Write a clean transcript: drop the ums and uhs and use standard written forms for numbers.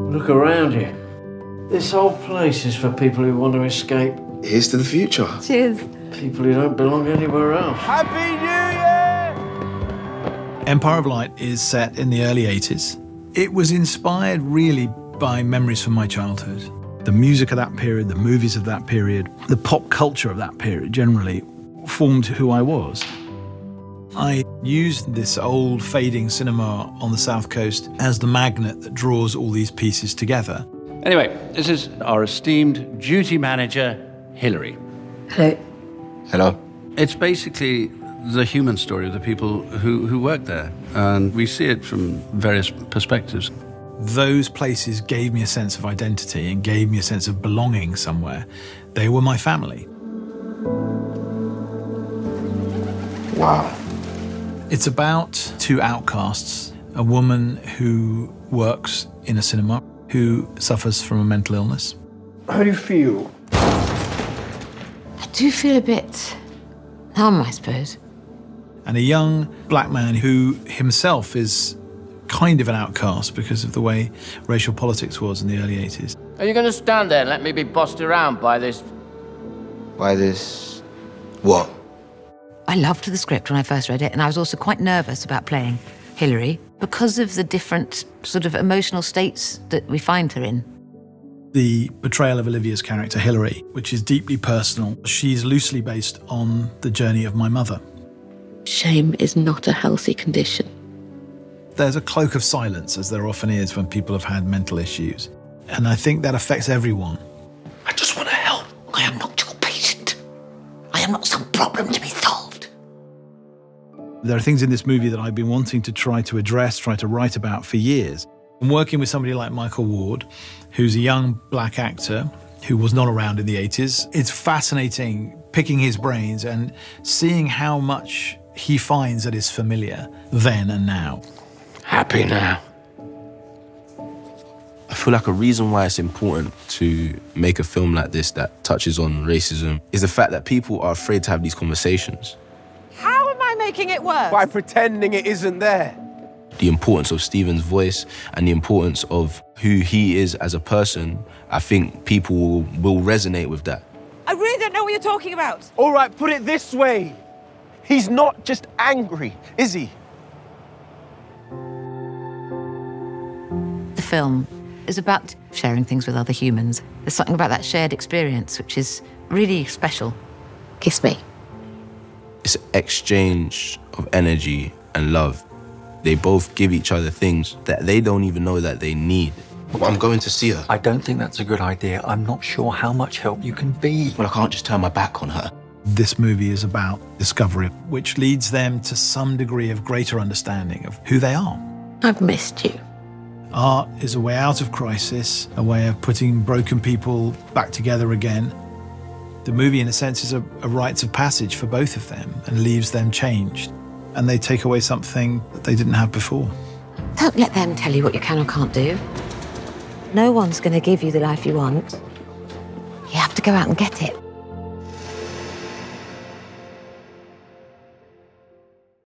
Look around you. This whole place is for people who want to escape. Here's to the future. Cheers. People who don't belong anywhere else. Happy New Year! Empire of Light is set in the early 80s. It was inspired really by memories from my childhood. The music of that period, the movies of that period, the pop culture of that period generally formed who I was. I used this old fading cinema on the South Coast as the magnet that draws all these pieces together. Anyway, this is our esteemed duty manager, Hilary. Hello. Hello. It's basically the human story of the people who work there, and we see it from various perspectives. Those places gave me a sense of identity and gave me a sense of belonging somewhere. They were my family. Wow. It's about two outcasts, a woman who works in a cinema, who suffers from a mental illness. How do you feel? I do feel a bit numb, I suppose. And a young black man who himself is kind of an outcast because of the way racial politics was in the early 80s. Are you going to stand there and let me be bossed around by this? By this... what? I loved the script when I first read it, and I was also quite nervous about playing Hilary because of the different sort of emotional states that we find her in. The portrayal of Olivia's character, Hilary, which is deeply personal, she's loosely based on the journey of my mother. Shame is not a healthy condition. There's a cloak of silence, as there often is when people have had mental issues. And I think that affects everyone. I just want to help. I am not your patient. I am not some problem to be solved. There are things in this movie that I've been wanting to try to address, try to write about for years. I'm working with somebody like Michael Ward, who's a young black actor who was not around in the 80s. It's fascinating picking his brains and seeing how much he finds that is familiar then and now. Happy now. I feel like a reason why it's important to make a film like this that touches on racism is the fact that people are afraid to have these conversations. How am I making it worse? By pretending it isn't there. The importance of Stephen's voice and the importance of who he is as a person, I think people will resonate with that. I really don't know what you're talking about. All right, put it this way. He's not just angry, is he? The film is about sharing things with other humans. There's something about that shared experience which is really special. Kiss me. It's an exchange of energy and love. They both give each other things that they don't even know that they need. Well, I'm going to see her. I don't think that's a good idea. I'm not sure how much help you can be. Well, I can't just turn my back on her. This movie is about discovery, which leads them to some degree of greater understanding of who they are. I've missed you. Art is a way out of crisis, a way of putting broken people back together again. The movie, in a sense, is a rite of passage for both of them and leaves them changed. And they take away something that they didn't have before. Don't let them tell you what you can or can't do. No one's going to give you the life you want. You have to go out and get it.